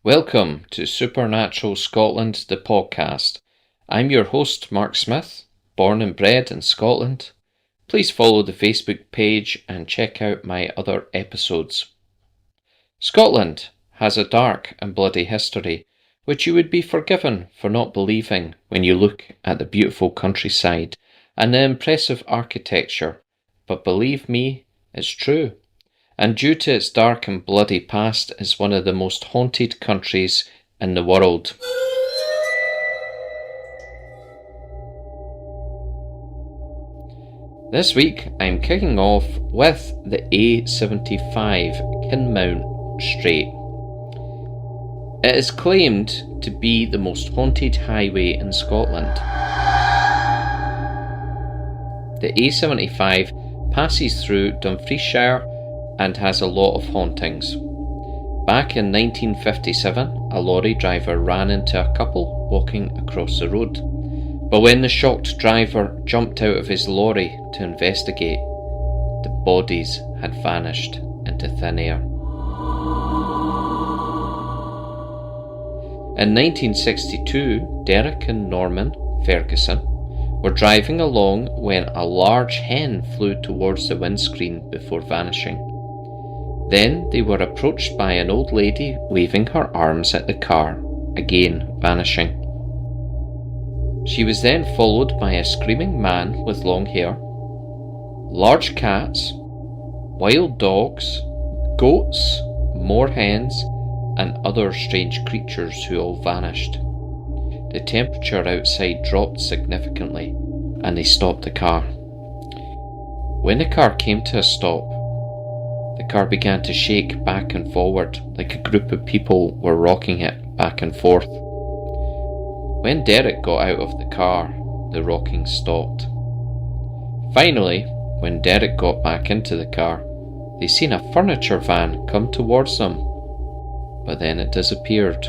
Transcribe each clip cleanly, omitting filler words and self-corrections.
Welcome to Supernatural Scotland, the podcast. I'm your host, Mark Smith, born and bred in Scotland. Please follow the Facebook page and check out my other episodes. Scotland has a dark and bloody history, which you would be forgiven for not believing when you look at the beautiful countryside and the impressive architecture, but believe me, it's true. And due to its dark and bloody past, is one of the most haunted countries in the world. This week I'm kicking off with the A75 Kinmount Strait. It is claimed to be the most haunted highway in Scotland. The A75 passes through Dumfriesshire and has a lot of hauntings. Back in 1957, a lorry driver ran into a couple walking across the road. But when the shocked driver jumped out of his lorry to investigate, the bodies had vanished into thin air. In 1962, Derek and Norman Ferguson were driving along when a large hen flew towards the windscreen before vanishing. Then they were approached by an old lady waving her arms at the car, again vanishing. She was then followed by a screaming man with long hair, large cats, wild dogs, goats, more hens, and other strange creatures who all vanished. The temperature outside dropped significantly, and they stopped the car. When the car came to a stop, the car began to shake back and forward like a group of people were rocking it back and forth. When Derek got out of the car, the rocking stopped. Finally, when Derek got back into the car, they seen a furniture van come towards them, but then it disappeared.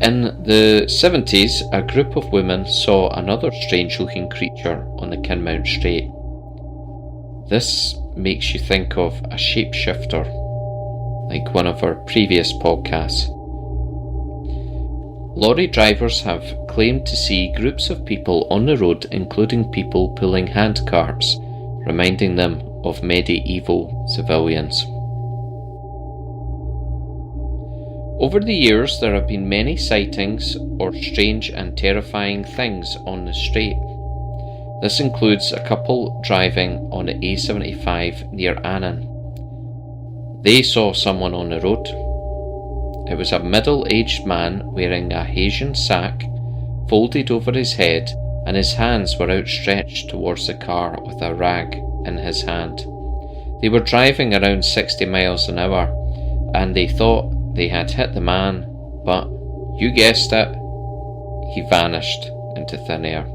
In the 70s, a group of women saw another strange-looking creature on the Kinmount Strait. This makes you think of a shapeshifter, like one of our previous podcasts. Lorry drivers have claimed to see groups of people on the road, including people pulling hand carts, reminding them of medieval civilians. Over the years, there have been many sightings or strange and terrifying things on the strait. This includes a couple driving on the A75 near Annan. They saw someone on the road. It was a middle-aged man wearing a Haitian sack folded over his head, and his hands were outstretched towards the car with a rag in his hand. They were driving around 60 miles an hour, and they thought they had hit the man, but, you guessed it, he vanished into thin air.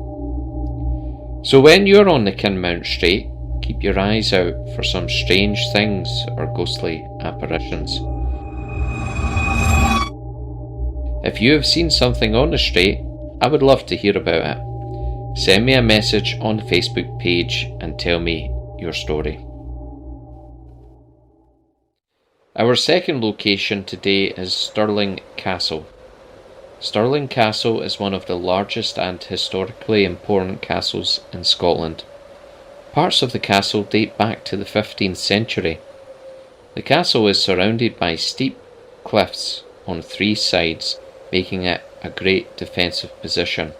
So when you're on the Kinmount Strait, keep your eyes out for some strange things or ghostly apparitions. If you have seen something on the strait, I would love to hear about it. Send me a message on the Facebook page and tell me your story. Our second location today is Stirling Castle. Stirling Castle is one of the largest and historically important castles in Scotland. Parts of the castle date back to the 15th century. The castle is surrounded by steep cliffs on three sides, making it a great defensive position.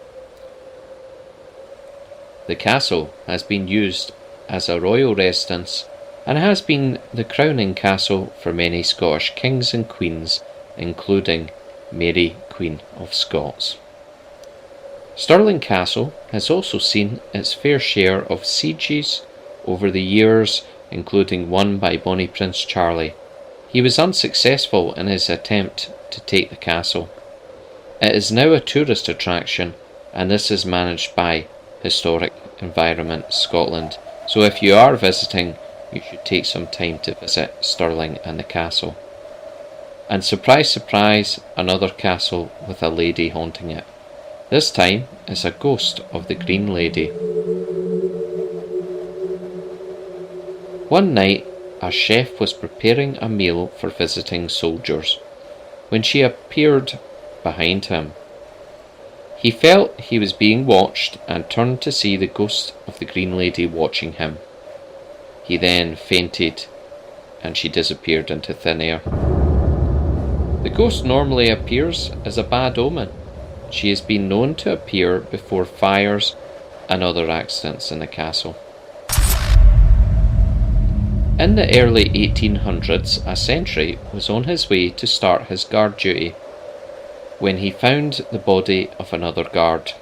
The castle has been used as a royal residence and has been the crowning castle for many Scottish kings and queens, including Mary, Queen of Scots. Stirling Castle has also seen its fair share of sieges over the years, including one by Bonnie Prince Charlie. He was unsuccessful in his attempt to take the castle. It is now a tourist attraction, and this is managed by Historic Environment Scotland. So if you are visiting, you should take some time to visit Stirling and the castle. And surprise, surprise, another castle with a lady haunting it. This time it's a ghost of the Green Lady. One night, a chef was preparing a meal for visiting soldiers when she appeared behind him. He felt he was being watched and turned to see the ghost of the Green Lady watching him. He then fainted and she disappeared into thin air. The ghost normally appears as a bad omen. She has been known to appear before fires and other accidents in the castle. In the early 1800s, a sentry was on his way to start his guard duty when he found the body of another guard.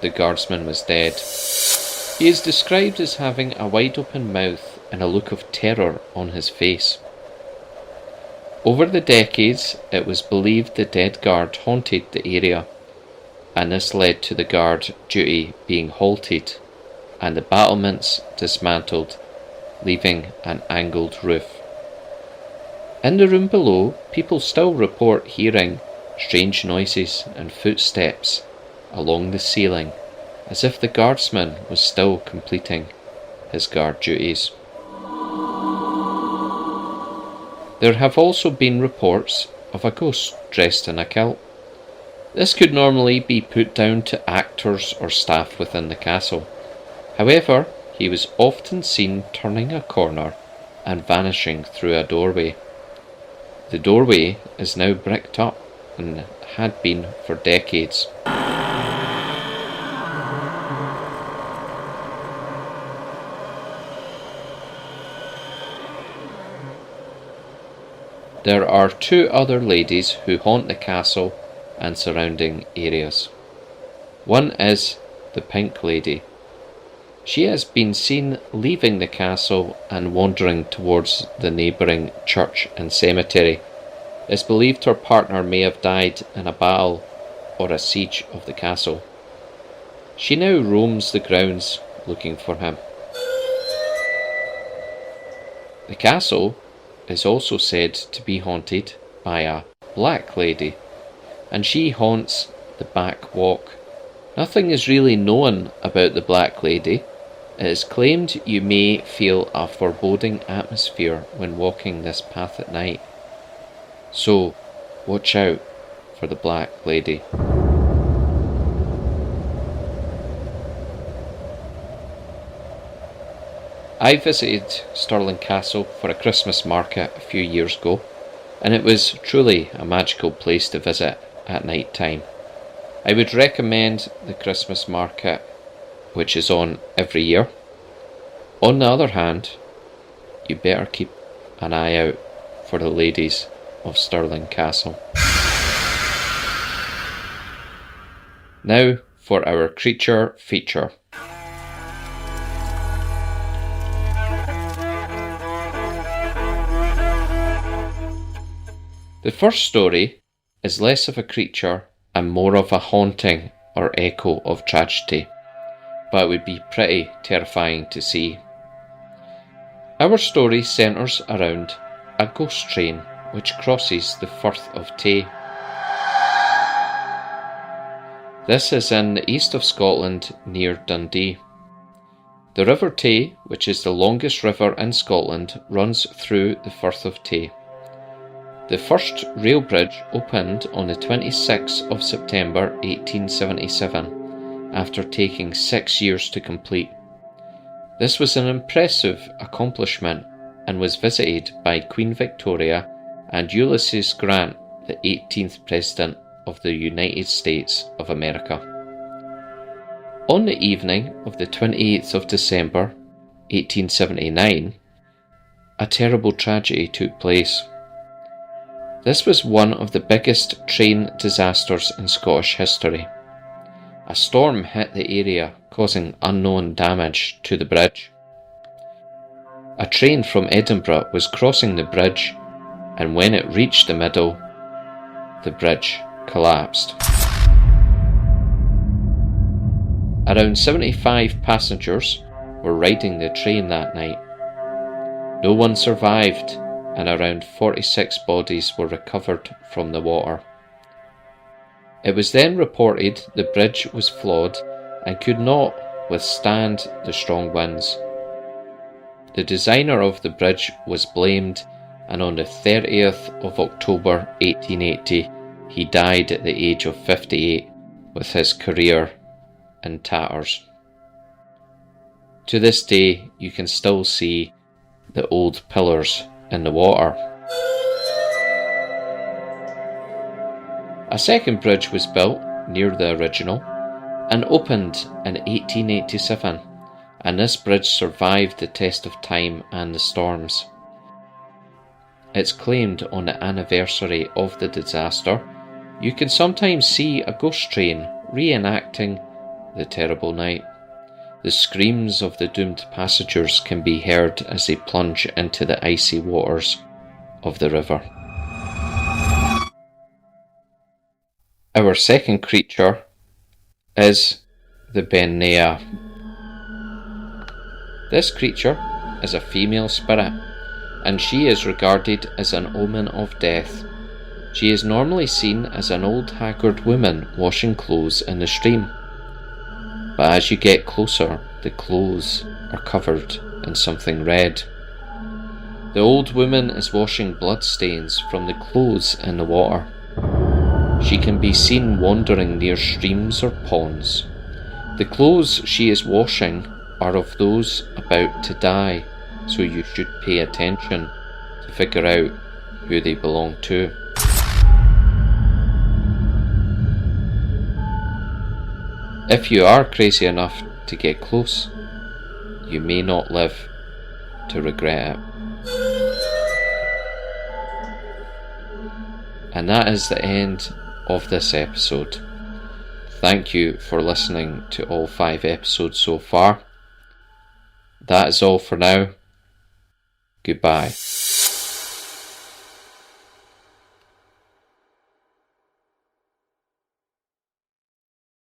The guardsman was dead. He is described as having a wide open mouth and a look of terror on his face. Over the decades, it was believed the dead guard haunted the area, and this led to the guard duty being halted and the battlements dismantled, leaving an angled roof. In the room below, people still report hearing strange noises and footsteps along the ceiling, as if the guardsman was still completing his guard duties. There have also been reports of a ghost dressed in a kilt. This could normally be put down to actors or staff within the castle. However, he was often seen turning a corner and vanishing through a doorway. The doorway is now bricked up and had been for decades. There are two other ladies who haunt the castle and surrounding areas. One is the Pink Lady. She has been seen leaving the castle and wandering towards the neighbouring church and cemetery. It's believed her partner may have died in a battle or a siege of the castle. She now roams the grounds looking for him. The castle is also said to be haunted by a Black Lady, and she haunts the back walk. Nothing is really known about the Black Lady. It is claimed you may feel a foreboding atmosphere when walking this path at night. So, watch out for the Black Lady. I visited Stirling Castle for a Christmas market a few years ago, and it was truly a magical place to visit at night time. I would recommend the Christmas market, which is on every year. On the other hand, you better keep an eye out for the ladies of Stirling Castle. Now for our creature feature. The first story is less of a creature and more of a haunting or echo of tragedy, but it would be pretty terrifying to see. Our story centres around a ghost train which crosses the Firth of Tay. This is in the east of Scotland near Dundee. The River Tay, which is the longest river in Scotland, runs through the Firth of Tay. The first rail bridge opened on the 26th of September 1877, after taking 6 years to complete. This was an impressive accomplishment and was visited by Queen Victoria and Ulysses Grant, the 18th President of the United States of America. On the evening of the 28th of December 1879, a terrible tragedy took place. This was one of the biggest train disasters in Scottish history. A storm hit the area, causing unknown damage to the bridge. A train from Edinburgh was crossing the bridge, and when it reached the middle, the bridge collapsed. Around 75 passengers were riding the train that night. No one survived, and around 46 bodies were recovered from the water. It was then reported the bridge was flawed and could not withstand the strong winds. The designer of the bridge was blamed, and on the 30th of October 1880 he died at the age of 58 with his career in tatters. To this day you can still see the old pillars in the water. A second bridge was built near the original and opened in 1887, and this bridge survived the test of time and the storms. It's claimed on the anniversary of the disaster, you can sometimes see a ghost train reenacting the terrible night. The screams of the doomed passengers can be heard as they plunge into the icy waters of the river. Our second creature is the Benea. This creature is a female spirit, and she is regarded as an omen of death. She is normally seen as an old haggard woman washing clothes in the stream. But as you get closer, the clothes are covered in something red. The old woman is washing bloodstains from the clothes in the water. She can be seen wandering near streams or ponds. The clothes she is washing are of those about to die, so you should pay attention to figure out who they belong to. If you are crazy enough to get close, you may not live to regret it. And that is the end of this episode. Thank you for listening to all 5 episodes so far. That is all for now. Goodbye.